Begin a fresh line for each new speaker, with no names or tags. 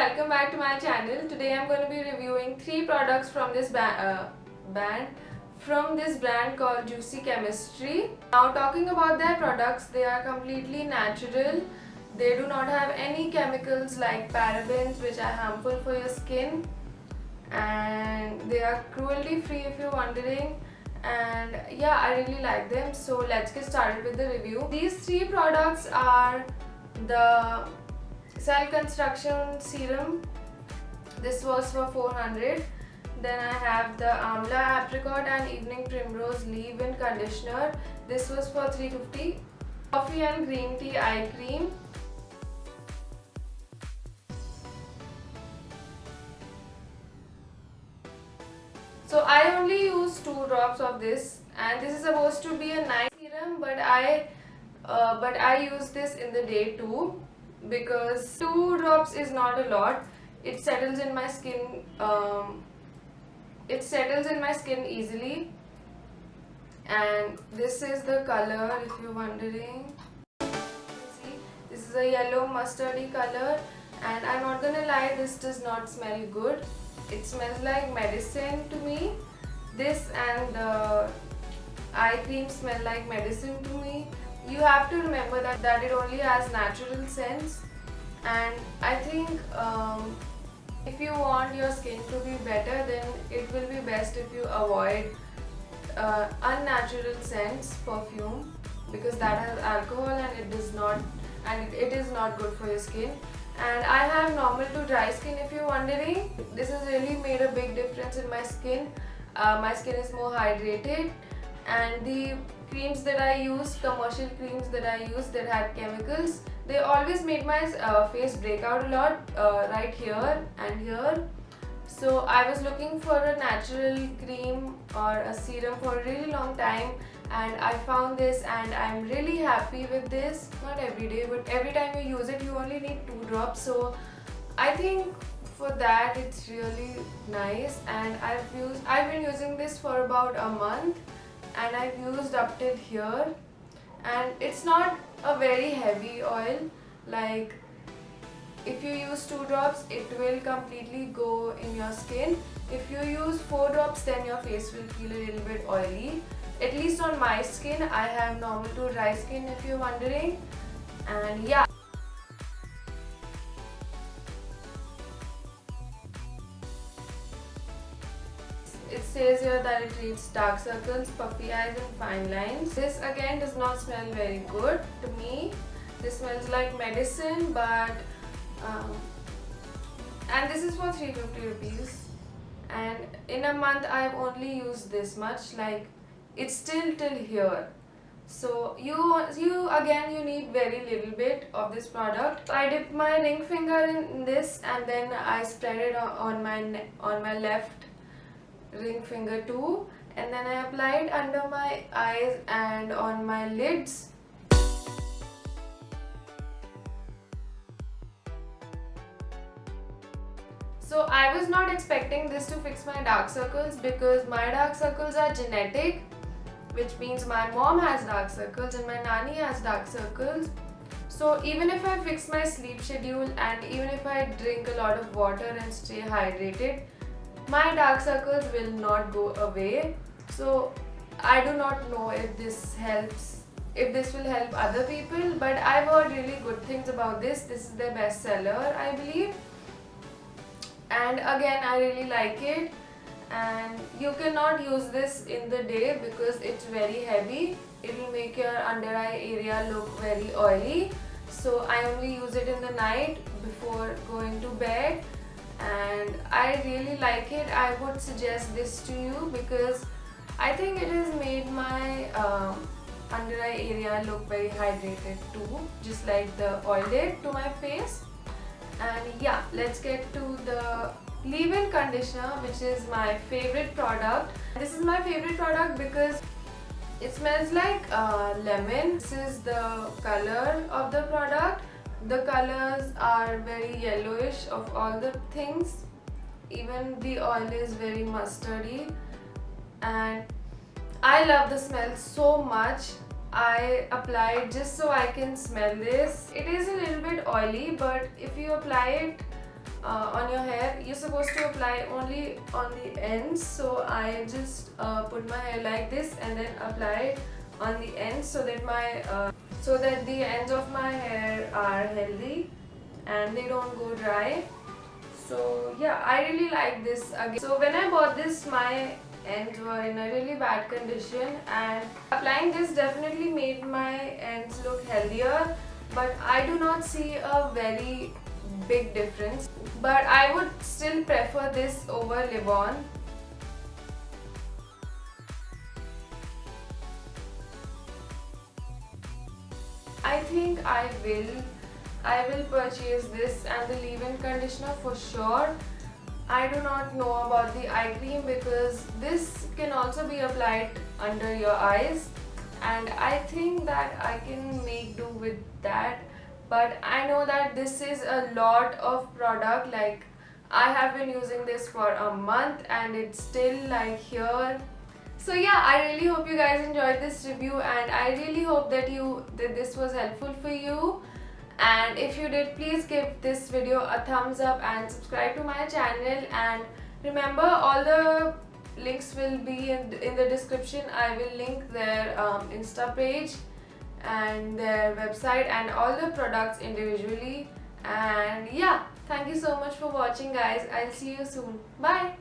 welcome back to my channel. Today I'm going to be reviewing 3 products from this brand called Juicy Chemistry. Now talking about their products, they are completely natural. They do not have any chemicals like parabens which are harmful for your skin, and they are cruelty free if you're wondering. And yeah, I really like them. So let's get started with the review. These 3 products are the Cell Construction Serum. This was for 400. Then I have the Amla Apricot and Evening Primrose Leave-In Conditioner. This was for 350. Coffee and Green Tea Eye Cream. So I only use 2 drops of this, and this is supposed to be a night serum, but I use this in the day too, because 2 drops is not a lot. It settles in my skin. It settles in my skin easily. And this is the color, if you're wondering. You can see this is a yellow mustardy color, and I'm not gonna lie, this does not smell good. It smells like medicine to me. This and the eye cream smell like medicine to me. You have to remember that it only has natural scents, and I think if you want your skin to be better, then it will be best if you avoid unnatural scents, perfume, because that has alcohol and it is not good for your skin. And I have normal to dry skin, if you're wondering. This has really made a big difference in my skin. My skin is more hydrated, and the creams that I use, commercial creams that I use that had chemicals, they always made my face break out a lot, right here and here. So I was looking for a natural cream or a serum for a really long time, and I found this, and I'm really happy with this. Not every day, but every time you use it, you only need 2 drops. So I think for that it's really nice, and I've been using this for about a month, and I've used up till here, and it's not a very heavy oil. Like, if you use 2 drops, it will completely go in your skin. If you use 4 drops, then your face will feel a little bit oily. At least on my skin. I have normal to dry skin, if you're wondering. And yeah, it says here that it treats dark circles, puffy eyes and fine lines. This again does not smell very good to me. This smells like medicine, but and this is for 350 rupees, and in a month I've only used this much. Like, it's still till here. So you need very little bit of this product. I dipped my ring finger in this, and then I spread it on my left ring finger too, and then I applied under my eyes and on my lids. So I was not expecting this to fix my dark circles, because my dark circles are genetic, which means my mom has dark circles and my nanny has dark circles. So even if I fix my sleep schedule, and even if I drink a lot of water and stay hydrated, my dark circles will not go away. So I do not know if this will help other people, but I've heard really good things about this. This is their best seller, I believe. And again, I really like it. And you cannot use this in the day because it's very heavy. It will make your under eye area look very oily. So I only use it in the night before going to bed, and I really like it. I would suggest this to you because I think it has made my under eye area look very hydrated too, just like the oil did to my face. And yeah, let's get to the leave-in conditioner, which is my favorite product. This is my favorite product because it smells like lemon. This is the color of the product. The colors are very yellowish of all the things. Even the oil is very mustardy, and I love the smell so much. I apply it just so I can smell this. It is a little bit oily, but if you apply it on your hair, you're supposed to apply only on the ends. So I just put my hair like this and then apply it on the ends so that the ends of my hair are healthy and they don't go dry. So yeah, I really like this again. So when I bought this, my ends were in a really bad condition, and applying this definitely made my ends look healthier, but I do not see a very big difference. But I would still prefer this over Livon. I think I will purchase this and the leave-in conditioner for sure. I do not know about the eye cream because this can also be applied under your eyes, and I think that I can make do with that. But I know that this is a lot of product. Like, I have been using this for a month and it's still like here. So yeah, I really hope you guys enjoyed this review, and I really hope that this was helpful for you. And if you did, please give this video a thumbs up and subscribe to my channel. And remember, all the links will be in the description. I will link their Insta page and their website and all the products individually. And yeah, thank you so much for watching, guys. I'll see you soon. Bye.